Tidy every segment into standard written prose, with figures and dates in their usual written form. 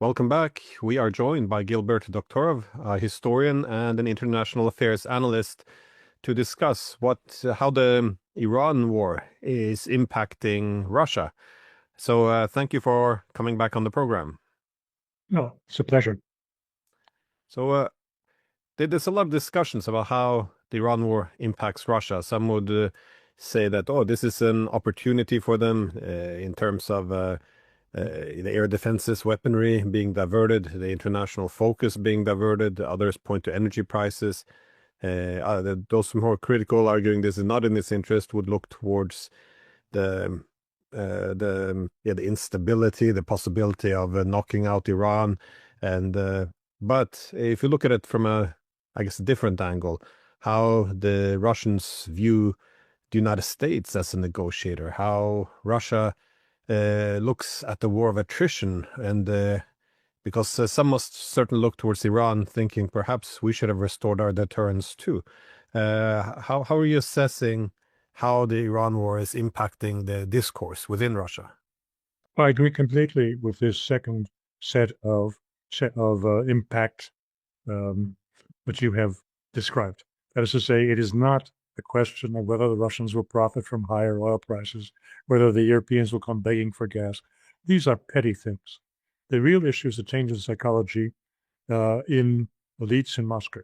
Welcome back. We are joined by Gilbert Doctorow, a historian and an international affairs analyst, to discuss how the Iran war is impacting Russia. So thank you for coming back on the program. No, it's a pleasure. So there's a lot of discussions about how the Iran war impacts Russia. Some would say that, oh, this is an opportunity for them in terms of the air defenses weaponry being diverted, the international focus being diverted. Others point to energy prices. Those more critical, arguing this is not in its interest, would look towards the instability, the possibility of knocking out Iran. But if you look at it from a different angle, how the Russians view the United States as a negotiator, how Russia looks at the war of attrition, and because some must certainly look towards Iran, thinking perhaps we should have restored our deterrence too. How are you assessing how the Iran war is impacting the discourse within Russia? I agree completely with this second set of impact that you have described. That is to say, it is not the question of whether the Russians will profit from higher oil prices, whether the Europeans will come begging for gas. These are petty things. The real issue is the change in psychology in elites in Moscow.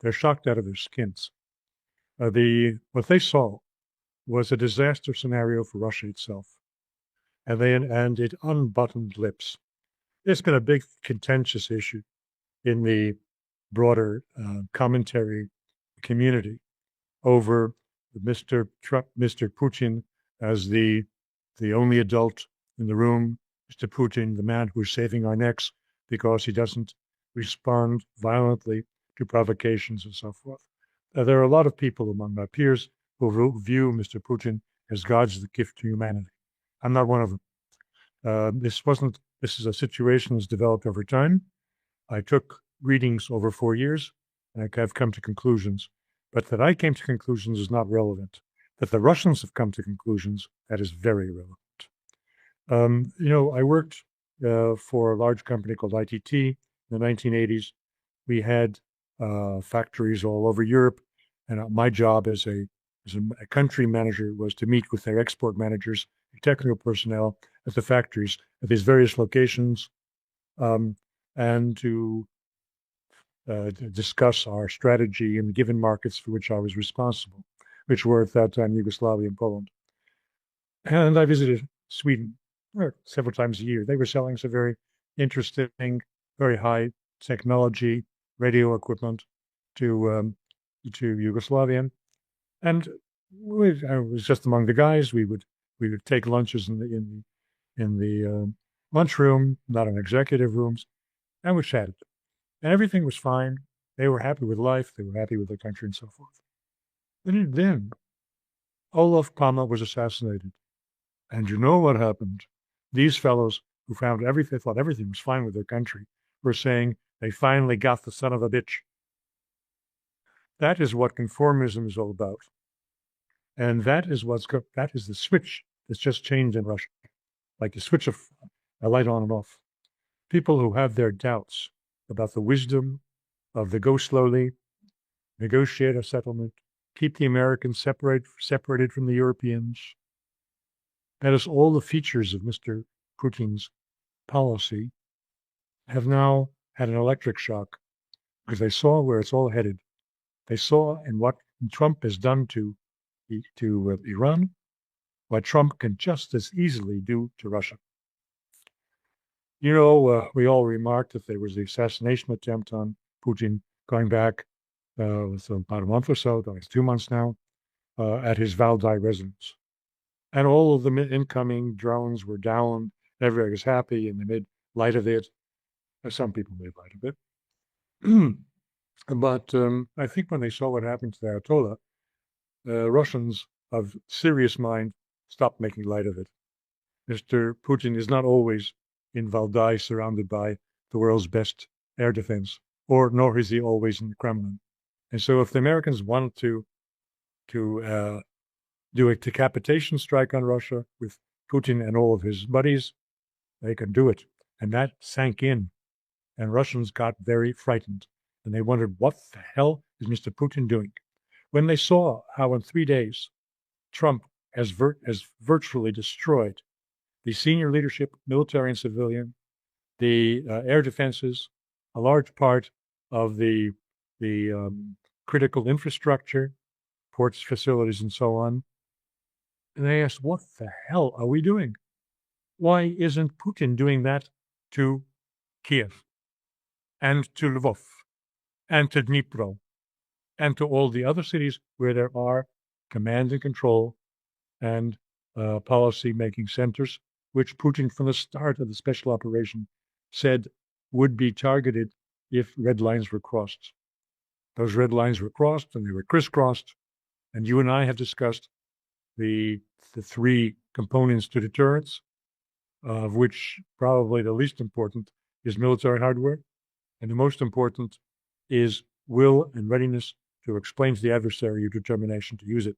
They're shocked out of their skins. What they saw was a disaster scenario for Russia itself, and it unbuttoned lips. It's been a big contentious issue in the broader commentary community over Mr. Trump, Mr. Putin as the only adult in the room, Mr. Putin, the man who's saving our necks because he doesn't respond violently to provocations and so forth. There are a lot of people among my peers who view Mr. Putin as God's gift to humanity. I'm not one of them. This is a situation that's developed over time. I took readings over 4 years, and I've come to conclusions. But that I came to conclusions is not relevant. That the Russians have come to conclusions, that is very relevant. I worked for a large company called ITT in the 1980s. We had factories all over Europe, and my job as a country manager was to meet with their export managers, technical personnel at the factories at these various locations, and to discuss our strategy in the given markets for which I was responsible, which were at that time Yugoslavia and Poland. And I visited Sweden several times a year. They were selling some very interesting, very high technology radio equipment to Yugoslavia, and I was just among the guys. We would take lunches in the lunchroom, not in executive rooms, and we chatted. And everything was fine. They were happy with life. They were happy with their country and so forth. Then Olof Palme was assassinated. And you know what happened? These fellows who thought everything was fine with their country, were saying they finally got the son of a bitch. That is what conformism is all about. And that is the switch that's just changed in Russia. Like the switch of a light on and off. People who have their doubts about the wisdom of the go slowly, negotiate a settlement, keep the Americans separated from the Europeans. That is all the features of Mr. Putin's policy have now had an electric shock because they saw where it's all headed. They saw in what Trump has done to Iran, what Trump can just as easily do to Russia. We all remarked that there was the assassination attempt on Putin going back about a month or so, it's 2 months now, at his Valdai residence. And all of the incoming drones were down. Everybody was happy, and they made light of it. Some people made light of it. But I think when they saw what happened to the Ayatollah, Russians of serious mind stopped making light of it. Mr. Putin is not always in Valdai surrounded by the world's best air defense, nor is he always in the Kremlin. And so if the Americans wanted to do a decapitation strike on Russia with Putin and all of his buddies, they can do it. And that sank in, and Russians got very frightened. And they wondered, what the hell is Mr. Putin doing? When they saw how in 3 days Trump has virtually destroyed the senior leadership, military and civilian, the air defenses, a large part of the critical infrastructure, ports, facilities, and so on. And they asked, what the hell are we doing? Why isn't Putin doing that to Kiev and to Lvov and to Dnipro and to all the other cities where there are command and control and policy-making centers, which Putin, from the start of the special operation, said would be targeted if red lines were crossed. Those red lines were crossed, and they were crisscrossed. And you and I have discussed the three components to deterrence, of which probably the least important is military hardware, and the most important is will and readiness to explain to the adversary your determination to use it.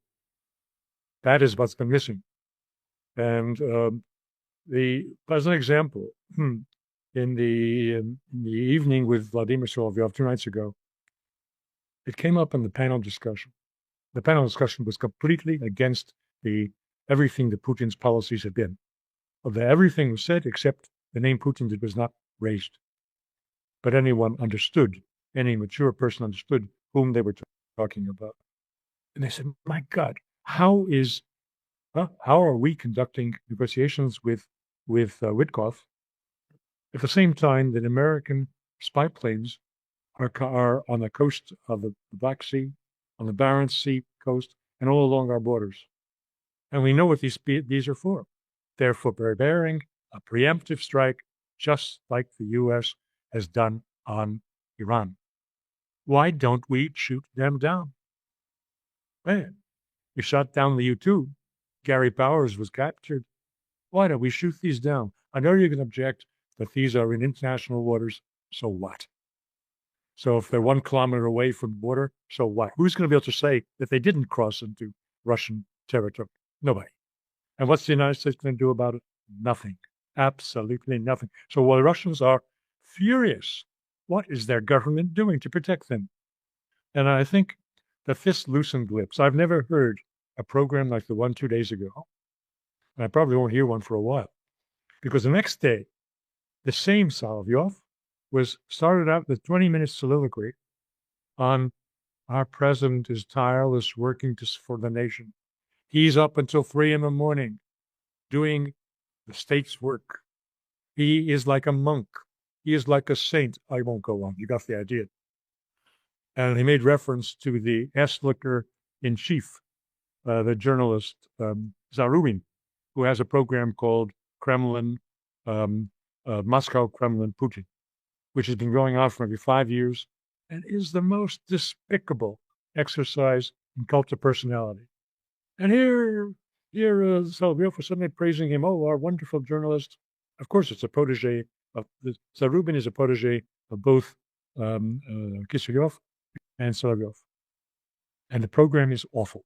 That is what's been missing. And as an example, in the evening with Vladimir Solovyov 2 nights ago, it came up in the panel discussion. The panel discussion was completely against everything that Putin's policies have been. Everything was said except the name Putin that was not raised. But anyone understood, any mature person understood whom they were talking about. And they said, my God, how are we conducting negotiations with Witkoff at the same time that American spy planes are on the coast of the Black Sea, on the Barents Sea coast, and all along our borders? And we know what these are for. They're for preparing a preemptive strike, just like the U.S. has done on Iran. Why don't we shoot them down? Man, we shot down the U-2. Gary Powers was captured. Why don't we shoot these down? I know you're going to object that these are in international waters. So what? So if they're 1 kilometer away from the border, so what? Who's going to be able to say that they didn't cross into Russian territory? Nobody. And what's the United States going to do about it? Nothing. Absolutely nothing. So while the Russians are furious, what is their government doing to protect them? And I think that this loosened lips. I've never heard a program like the one 2 days ago. And I probably won't hear one for a while. Because the next day, the same Solovyov started out with 20-minute soliloquy on our president is tireless working for the nation. He's up until 3 a.m. doing the state's work. He is like a monk. He is like a saint. I won't go on. You got the idea. And he made reference to the Eslicker-in-chief, the journalist Zarubin, who has a program called Moscow, Kremlin, Putin, which has been going on for maybe 5 years and is the most despicable exercise in cult of personality. And here Solovyov was suddenly praising him. Oh, our wonderful journalist. Of course, it's a protege Zarubin is a protege of both Kislyak and Solovyov. And the program is awful.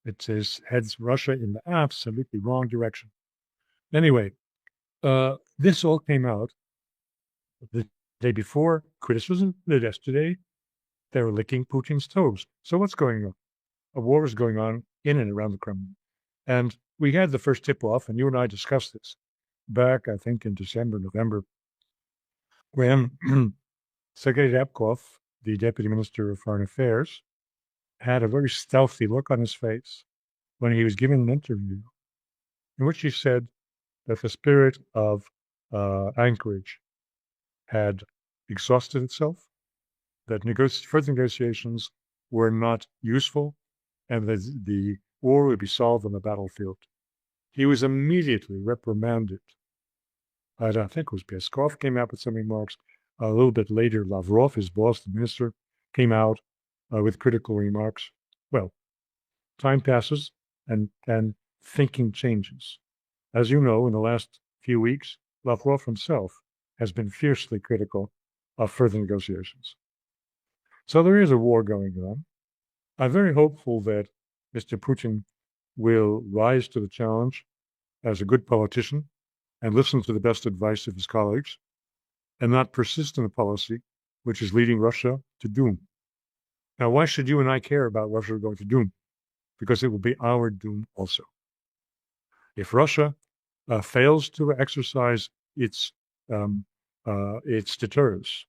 It heads Russia in the absolutely wrong direction. Anyway, this all came out the day before. Criticism that yesterday they were licking Putin's toes. So what's going on? A war is going on in and around the Kremlin. And we had the first tip-off, and you and I discussed this back, I think, in December, November, when Sergei Ryabkov, the Deputy Minister of Foreign Affairs, had a very stealthy look on his face when he was giving an interview in which he said that the spirit of Anchorage had exhausted itself, that further negotiations were not useful, and that the war would be solved on the battlefield. He was immediately reprimanded. I think it was Peskov came out with some remarks. A little bit later, Lavrov, his boss, the minister, came out with critical remarks. Well, time passes and thinking changes. As you know, in the last few weeks, Lavrov himself has been fiercely critical of further negotiations. So there is a war going on. I'm very hopeful that Mr. Putin will rise to the challenge as a good politician and listen to the best advice of his colleagues and not persist in a policy which is leading Russia to doom. Now, why should you and I care about Russia going to doom? Because it will be our doom also. If Russia fails to exercise its deterrence,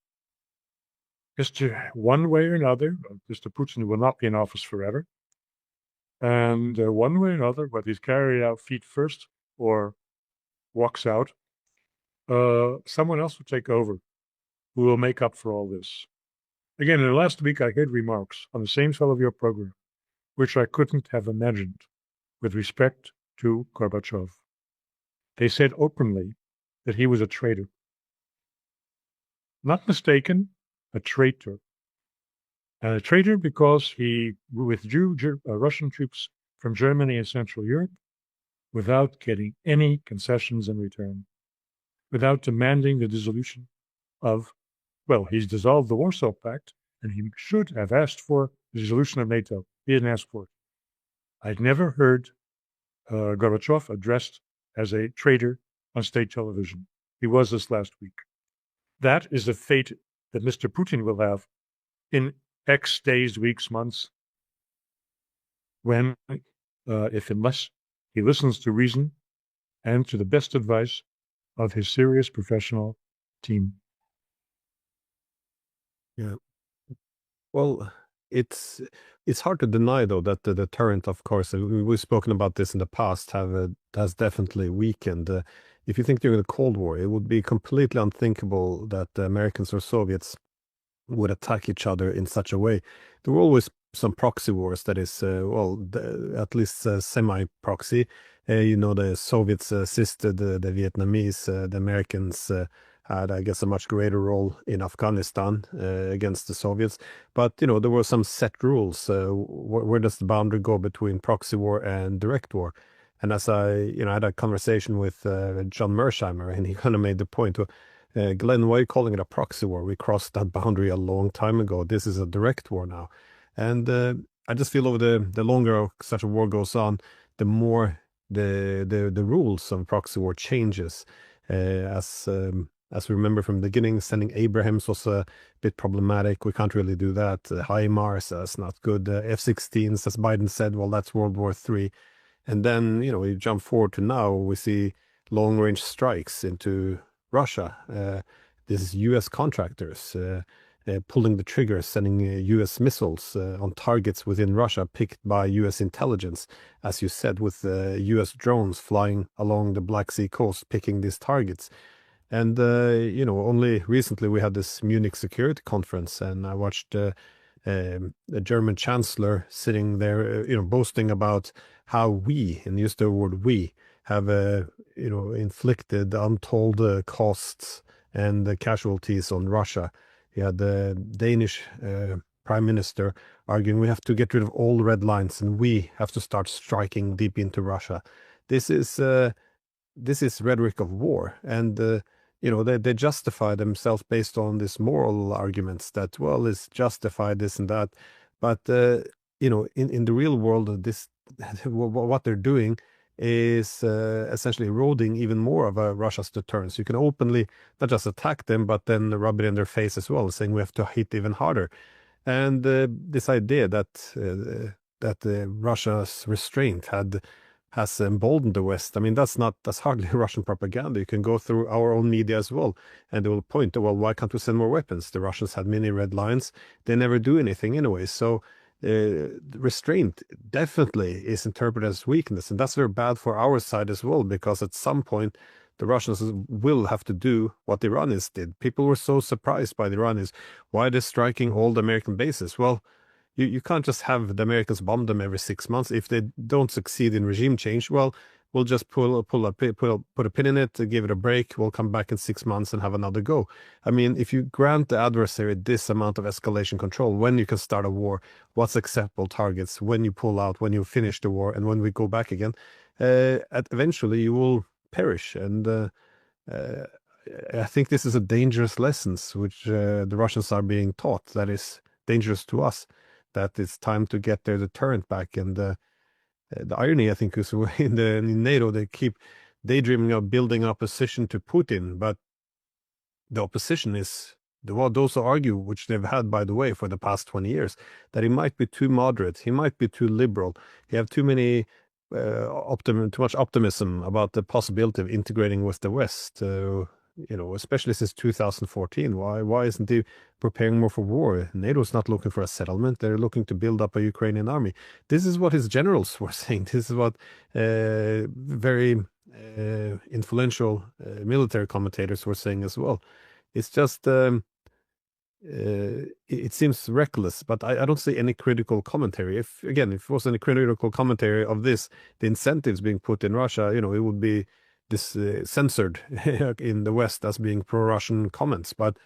Mr. One way or another, Mr. Putin will not be in office forever. And one way or another, whether he's carried out feet first or walks out, someone else will take over who will make up for all this. Again, in the last week, I heard remarks on the same fellow of your program, which I couldn't have imagined with respect to Gorbachev. They said openly that he was a traitor. Not mistaken, a traitor. And a traitor because he withdrew Russian troops from Germany and Central Europe without getting any concessions in return, without demanding the dissolution of, well, he's dissolved the Warsaw Pact, and he should have asked for the dissolution of NATO. He didn't ask for it. I'd never heard Gorbachev addressed as a traitor on state television. He was this last week. That is the fate that Mr. Putin will have in X days, weeks, months, when, unless he listens to reason and to the best advice of his serious professional team. Yeah. Well, it's hard to deny though that the deterrent, of course, we've spoken about this in the past, has definitely weakened. If you think during the Cold War, it would be completely unthinkable that the Americans or Soviets would attack each other in such a way. There were always some proxy wars, that is, at least semi-proxy. The Soviets assisted the Vietnamese, the Americans had, I guess, a much greater role in Afghanistan against the Soviets. But, there were some set rules. Where does the boundary go between proxy war and direct war? And as I had a conversation with John Mersheimer, and he kind of made the point, Glenn, why are you calling it a proxy war? We crossed that boundary a long time ago. This is a direct war now. And I just feel over the longer such a war goes on, the more the rules of proxy war changes. As we remember from the beginning, sending Abrahams was a bit problematic. We can't really do that. HIMARS, that's not good. F-16s, as Biden said, well, that's World War III. And then, we jump forward to now, we see long-range strikes into Russia. This is U.S. contractors pulling the trigger, sending U.S. missiles on targets within Russia picked by U.S. intelligence, as you said, with U.S. drones flying along the Black Sea coast, picking these targets. And, only recently we had this Munich Security Conference, and I watched the German chancellor sitting there, boasting about how we, and use the word we, have, inflicted untold costs and casualties on Russia. He had the Danish prime minister arguing we have to get rid of all red lines and we have to start striking deep into Russia. This is rhetoric of war, and they justify themselves based on these moral arguments that, well, it's justified this and that, but in the real world, this what they're doing is essentially eroding even more of Russia's deterrence. You can openly not just attack them, but then rub it in their face as well, saying we have to hit even harder. And this idea that Russia's restraint has emboldened the West. I mean, that's hardly Russian propaganda. You can go through our own media as well, and they will point to, well, why can't we send more weapons? The Russians had many red lines. They never do anything anyway. So restraint definitely is interpreted as weakness, and that's very bad for our side as well, because at some point the Russians will have to do what the Iranians did. People were so surprised by the Iranians. Why are they striking all the American bases? Well, you can't just have the Americans bomb them every 6 months. If they don't succeed in regime change, well, we'll just put a pin in it, give it a break. We'll come back in 6 months and have another go. I mean, if you grant the adversary this amount of escalation control, when you can start a war, what's acceptable targets, when you pull out, when you finish the war, and when we go back again, eventually you will perish. And I think this is a dangerous lesson which the Russians are being taught, that is dangerous to us, that it's time to get their deterrent back. And the irony, I think, is in NATO, they keep daydreaming of building opposition to Putin, but the opposition is those who argue, which they've had, by the way, for the past 20 years, that he might be too moderate, he might be too liberal, he have too many too much optimism about the possibility of integrating with the West. Especially since 2014. Why isn't he preparing more for war? NATO's not looking for a settlement; they're looking to build up a Ukrainian army. This is what his generals were saying. This is what very influential military commentators were saying as well. It's just it seems reckless, but I don't see any critical commentary. If it was any critical commentary of this, the incentives being put in Russia, it would be this censored in the West as being pro-Russian comments. But